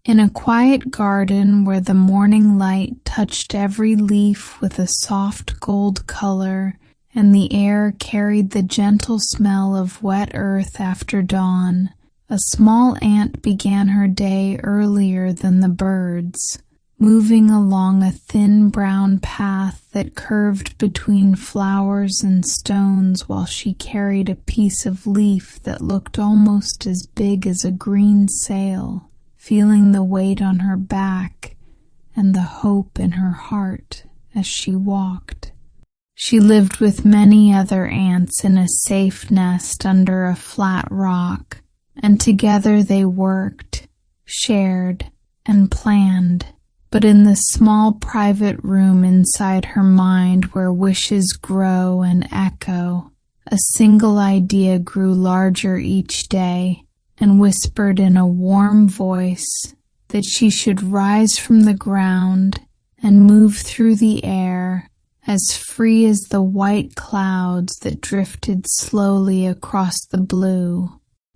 In a quiet garden where the morning light touched every leaf with a soft gold color, and the air carried the gentle smell of wet earth after dawn, a small ant began her day earlier than the birds, moving along a thin brown path that curved between flowers and stones while she carried a piece of leaf that looked almost as big as a green sail, feeling the weight on her back and the hope in her heart as she walked. She lived with many other ants in a safe nest under a flat rock, and together they worked, shared, and planned. But in the small private room inside her mind where wishes grow and echo, a single idea grew larger each day and whispered in a warm voice that she should rise from the ground and move through the air as free as the white clouds that drifted slowly across the blue.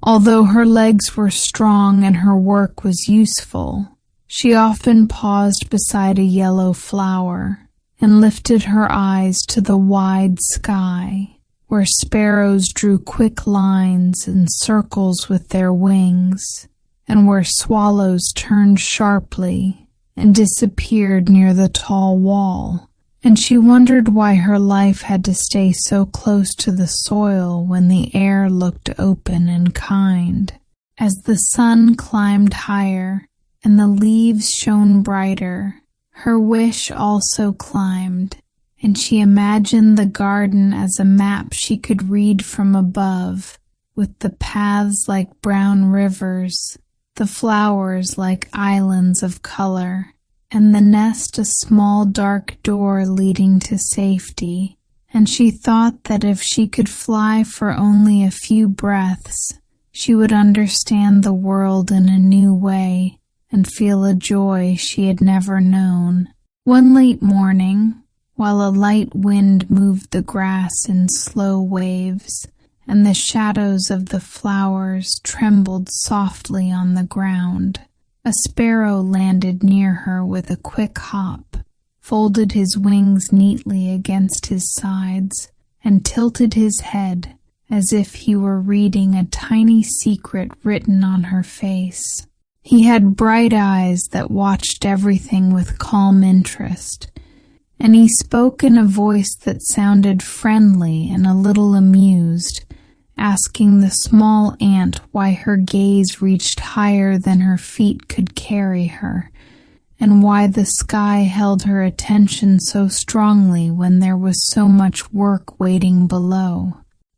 Although her legs were strong and her work was useful, she often paused beside a yellow flower and lifted her eyes to the wide sky, where sparrows drew quick lines and circles with their wings, and where swallows turned sharply and disappeared near the tall wall. And she wondered why her life had to stay so close to the soil when the air looked open and kind. As the sun climbed higher and the leaves shone brighter, her wish also climbed, and she imagined the garden as a map she could read from above, with the paths like brown rivers, the flowers like islands of color, and the nest a small dark door leading to safety. And she thought that if she could fly for only a few breaths, she would understand the world in a new way and feel a joy she had never known. One late morning, while a light wind moved the grass in slow waves, and the shadows of the flowers trembled softly on the ground, a sparrow landed near her with a quick hop, folded his wings neatly against his sides, and tilted his head as if he were reading a tiny secret written on her face. He had bright eyes that watched everything with calm interest, and he spoke in a voice that sounded friendly and a little amused, asking the small ant why her gaze reached higher than her feet could carry her, and why the sky held her attention so strongly when there was so much work waiting below.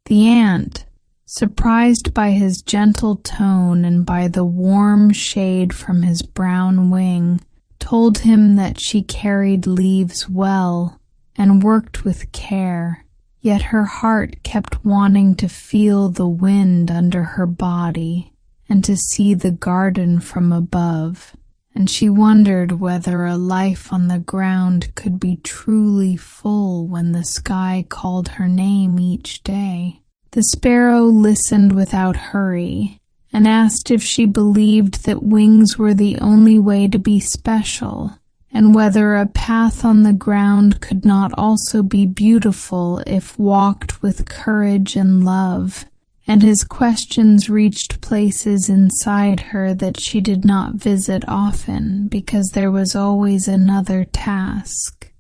The ant, surprised by his gentle tone and by the warm shade from his brown wing, told him that she carried leaves well and worked with care, yet her heart kept wanting to feel the wind under her body and to see the garden from above, and she wondered whether a life on the ground could be truly full when the sky called her name each day. The sparrow listened without hurry and asked if she believed that wings were the only way to be special, and whether a path on the ground could not also be beautiful if walked with courage and love. And his questions reached places inside her that she did not visit often because there was always another task,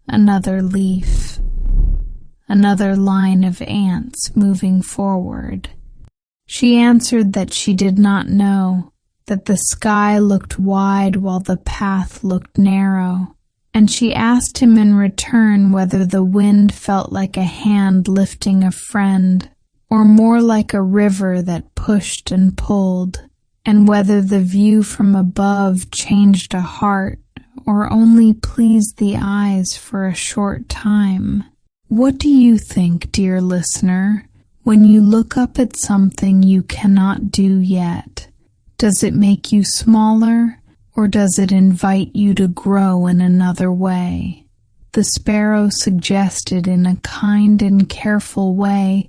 another leaf, another line of ants moving forward. She answered that she did not know, that the sky looked wide while the path looked narrow, and she asked him in return whether the wind felt like a hand lifting a friend, or more like a river that pushed and pulled, and whether the view from above changed a heart or only pleased the eyes for a short time. What do you think, dear listener, when you look up at something you cannot do yet? Does it make you smaller, or does it invite you to grow in another way? The sparrow suggested in a kind and careful way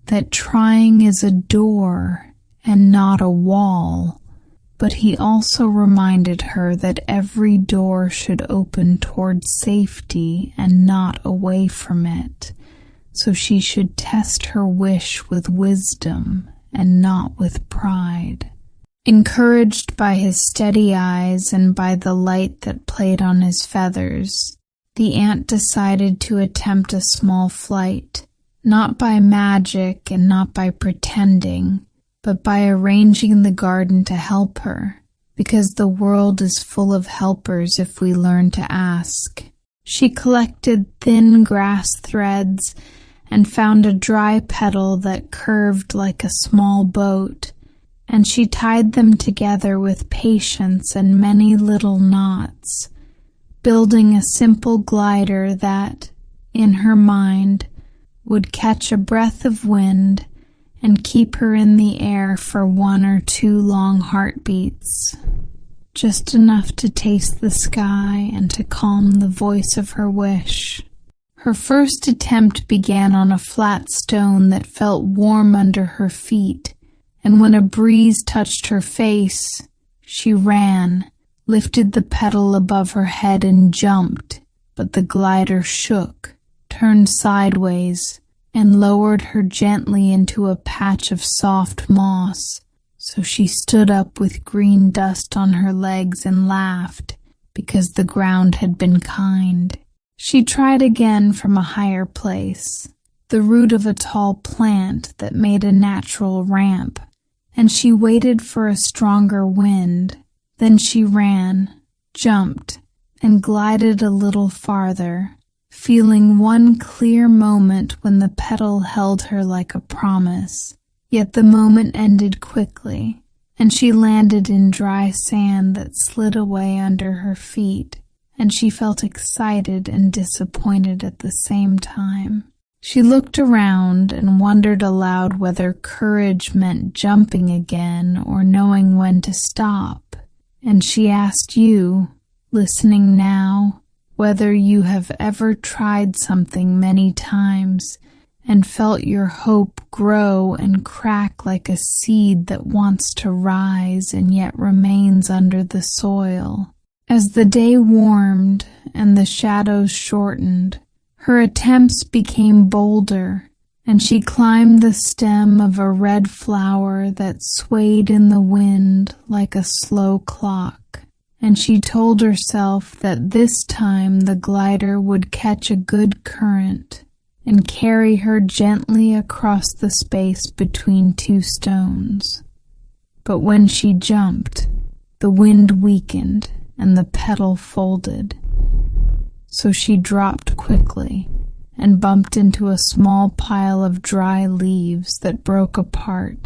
that trying is a door and not a wall, but he also reminded her that every door should open towards safety and not away from it, so she should test her wish with wisdom and not with pride. Encouraged by his steady eyes and by the light that played on his feathers, the ant decided to attempt a small flight, not by magic and not by pretending, but by arranging the garden to help her, because the world is full of helpers if we learn to ask. She collected thin grass threads and found a dry petal that curved like a small boat, and she tied them together with patience and many little knots, building a simple glider that, in her mind, would catch a breath of wind and keep her in the air for 1 or 2 long heartbeats, just enough to taste the sky and to calm the voice of her wish. Her first attempt began on a flat stone that felt warm under her feet, and when a breeze touched her face, she ran, lifted the petal above her head and jumped, but the glider shook, turned sideways, and lowered her gently into a patch of soft moss, so she stood up with green dust on her legs and laughed, because the ground had been kind. She tried again from a higher place, the root of a tall plant that made a natural ramp, and she waited for a stronger wind. Then she ran, jumped, and glided a little farther, feeling one clear moment when the petal held her like a promise. Yet the moment ended quickly, and she landed in dry sand that slid away under her feet, and she felt excited and disappointed at the same time. She looked around and wondered aloud whether courage meant jumping again or knowing when to stop, and she asked you, listening now, whether you have ever tried something many times and felt your hope grow and crack like a seed that wants to rise and yet remains under the soil. As the day warmed and the shadows shortened, her attempts became bolder, and she climbed the stem of a red flower that swayed in the wind like a slow clock, and she told herself that this time the glider would catch a good current and carry her gently across the space between 2 stones. But when she jumped, the wind weakened and the petal folded, so she dropped quickly and bumped into a small pile of dry leaves that broke apart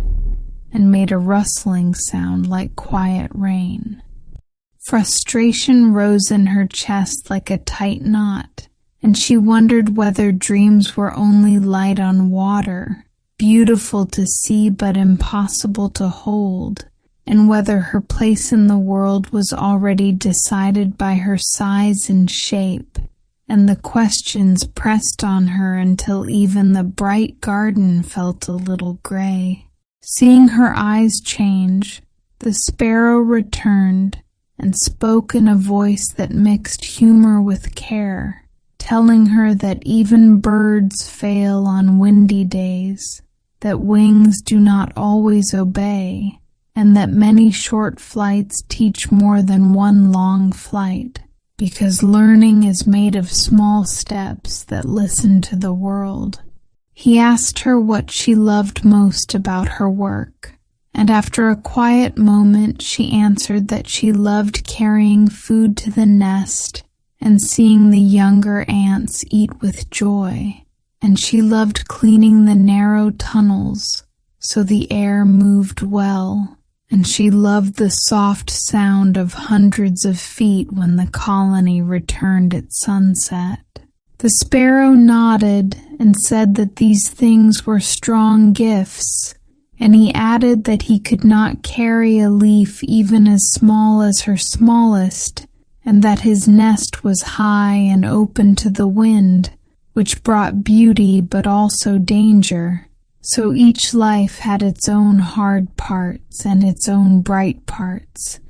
and made a rustling sound like quiet rain. Frustration rose in her chest like a tight knot, and she wondered whether dreams were only light on water, beautiful to see but impossible to hold, and whether her place in the world was already decided by her size and shape, and the questions pressed on her until even the bright garden felt a little gray. Seeing her eyes change, the sparrow returned and spoke in a voice that mixed humor with care, telling her that even birds fail on windy days, that wings do not always obey, and that many short flights teach more than one long flight, because learning is made of small steps that listen to the world. He asked her what she loved most about her work, and after a quiet moment she answered that she loved carrying food to the nest and seeing the younger ants eat with joy, and she loved cleaning the narrow tunnels so the air moved well, and she loved the soft sound of hundreds of feet when the colony returned at sunset. The sparrow nodded and said that these things were strong gifts, and he added that he could not carry a leaf even as small as her smallest, and that his nest was high and open to the wind, which brought beauty but also danger, So each life had its own hard parts and its own bright parts,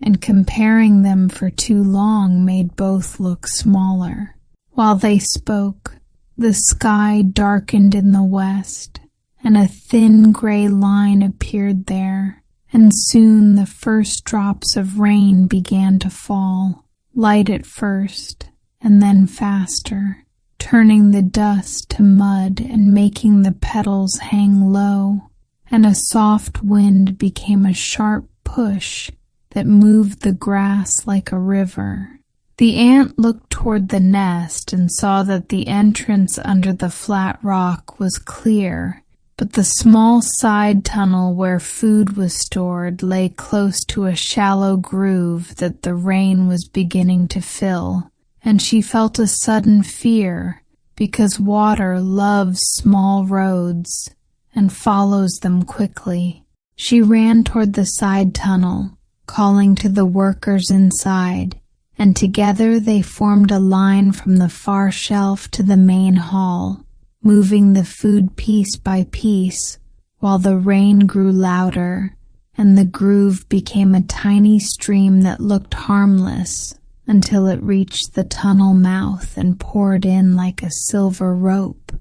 and comparing them for too long made both look smaller. While they spoke, the sky darkened in the west, and a thin gray line appeared there, and soon the first drops of rain began to fall, light at first, and then faster, turning the dust to mud and making the petals hang low, and a soft wind became a sharp push that moved the grass like a river. The ant looked toward the nest and saw that the entrance under the flat rock was clear, but the small side tunnel where food was stored lay close to a shallow groove that the rain was beginning to fill, and she felt a sudden fear, because water loves small roads and follows them quickly. She ran toward the side tunnel, calling to the workers inside, and together they formed a line from the far shelf to the main hall, moving the food piece by piece, while the rain grew louder, and the groove became a tiny stream that looked harmless until it reached the tunnel mouth and poured in like a silver rope.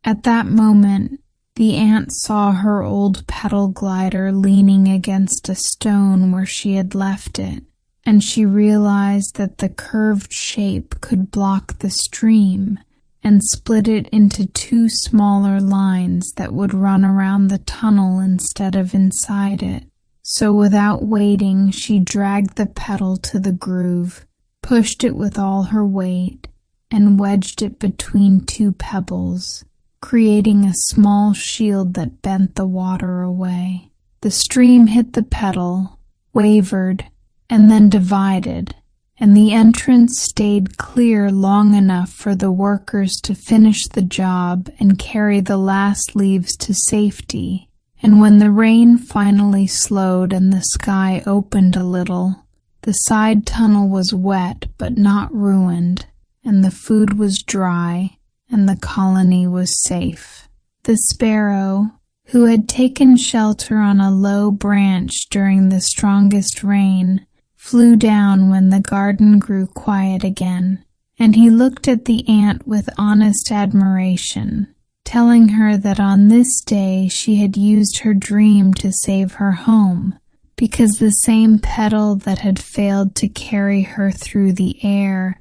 At that moment, the ant saw her old petal glider leaning against a stone where she had left it, and she realized that the curved shape could block the stream and split it into two smaller lines that would run around the tunnel instead of inside it. So without waiting, she dragged the petal to the groove, pushed it with all her weight, and wedged it between two pebbles, creating a small shield that bent the water away. The stream hit the petal, wavered, and then divided, and the entrance stayed clear long enough for the workers to finish the job and carry the last leaves to safety. And when the rain finally slowed and the sky opened a little, the side tunnel was wet but not ruined, and the food was dry, and the colony was safe. The sparrow, who had taken shelter on a low branch during the strongest rain, flew down when the garden grew quiet again, and he looked at the ant with honest admiration, telling her that on this day she had used her dream to save her home, because the same petal that had failed to carry her through the air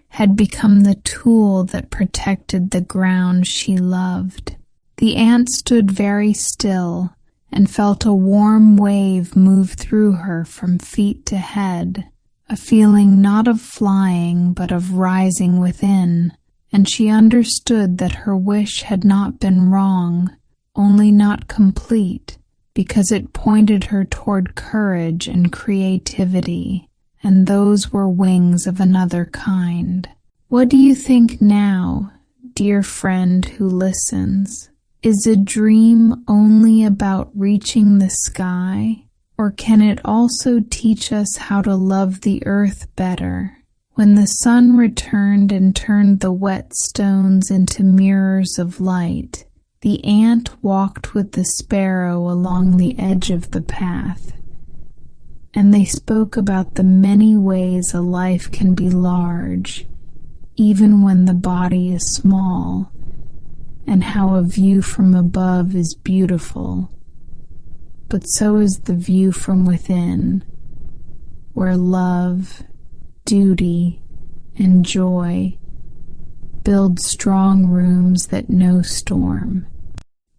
had become the tool that protected the ground she loved. The ant stood very still and felt a warm wave move through her from feet to head, a feeling not of flying but of rising within, and she understood that her wish had not been wrong, only not complete, because it pointed her toward courage and creativity, and those were wings of another kind. What do you think now, dear friend who listens? Is a dream only about reaching the sky, or can it also teach us how to love the earth better? When the sun returned and turned the wet stones into mirrors of light, the ant walked with the sparrow along the edge of the path, and they spoke about the many ways a life can be large, even when the body is small, and how a view from above is beautiful, but so is the view from within, where love, duty, and joy build strong rooms that no storm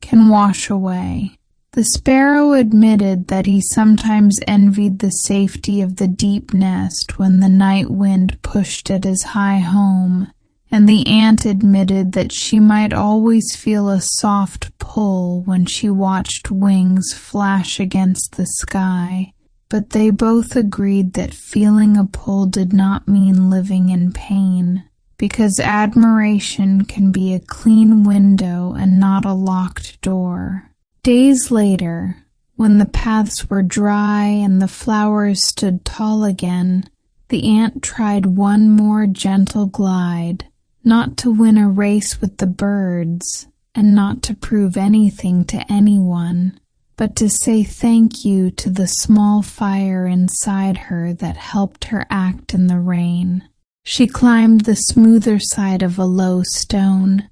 can wash away. The sparrow admitted that he sometimes envied the safety of the deep nest when the night wind pushed at his high home, and the ant admitted that she might always feel a soft pull when she watched wings flash against the sky, but they both agreed that feeling a pull did not mean living in pain, because admiration can be a clean window and not a locked door. Days later, when the paths were dry and the flowers stood tall again, the ant tried one more gentle glide, not to win a race with the birds, and not to prove anything to anyone, but to say thank you to the small fire inside her that helped her act in the rain. She climbed the smoother side of a low stone,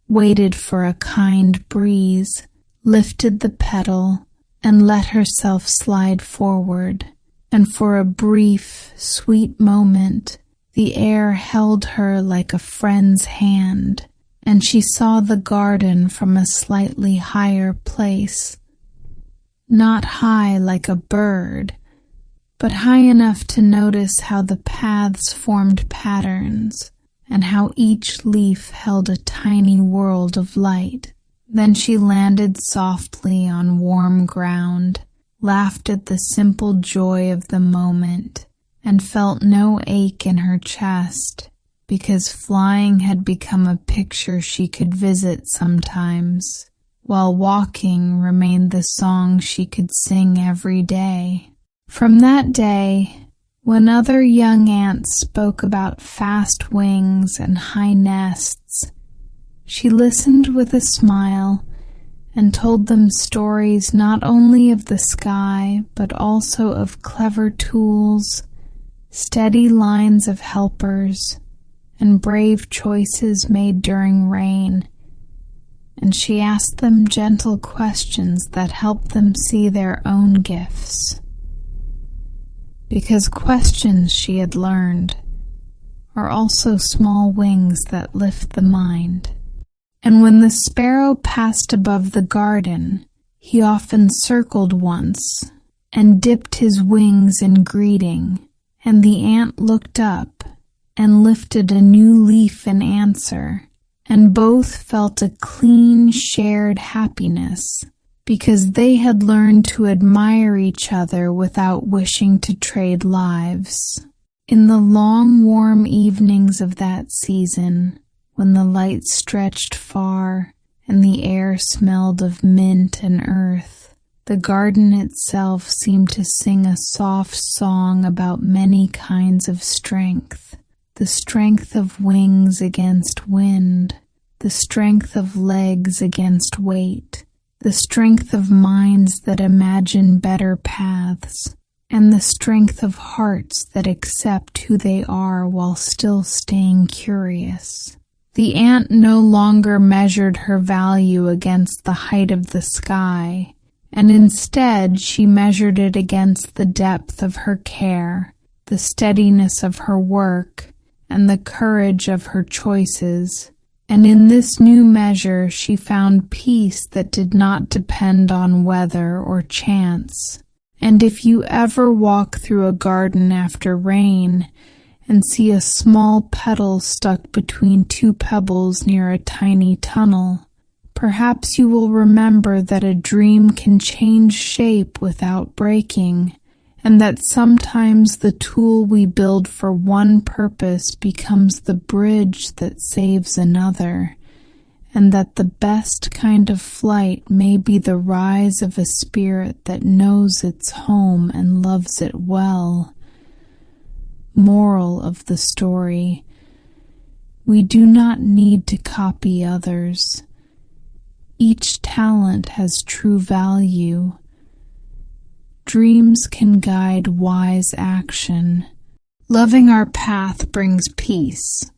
waited for a kind breeze, lifted the petal, and let herself slide forward. And for a brief, sweet moment, the air held her like a friend's hand, and she saw the garden from a slightly higher place. Not high like a bird, but high enough to notice how the paths formed patterns and how each leaf held a tiny world of light. Then she landed softly on warm ground, laughed at the simple joy of the moment, and felt no ache in her chest, because flying had become a picture she could visit sometimes, while walking remained the song she could sing every day. From that day, when other young ants spoke about fast wings and high nests, she listened with a smile and told them stories not only of the sky, but also of clever tools, steady lines of helpers, and brave choices made during rain. And she asked them gentle questions that helped them see their own gifts. Because questions, she had learned, are also small wings that lift the mind. And when the sparrow passed above the garden, he often circled once and dipped his wings in greeting, and the ant looked up and lifted a new leaf in answer, and both felt a clean, shared happiness, because they had learned to admire each other without wishing to trade lives. In the long, warm evenings of that season, when the light stretched far and the air smelled of mint and earth, the garden itself seemed to sing a soft song about many kinds of strength: the strength of wings against wind, the strength of legs against weight, the strength of minds that imagine better paths, and the strength of hearts that accept who they are while still staying curious. The ant no longer measured her value against the height of the sky, and instead she measured it against the depth of her care, the steadiness of her work, and the courage of her choices. And in this new measure she found peace that did not depend on weather or chance. And if you ever walk through a garden after rain and see a small petal stuck between two pebbles near a tiny tunnel, perhaps you will remember that a dream can change shape without breaking, and that sometimes the tool we build for one purpose becomes the bridge that saves another, and that the best kind of flight may be the rise of a spirit that knows its home and loves it well. Moral of the story: we do not need to copy others. Each talent has true value. Dreams can guide wise action. Loving our path brings peace.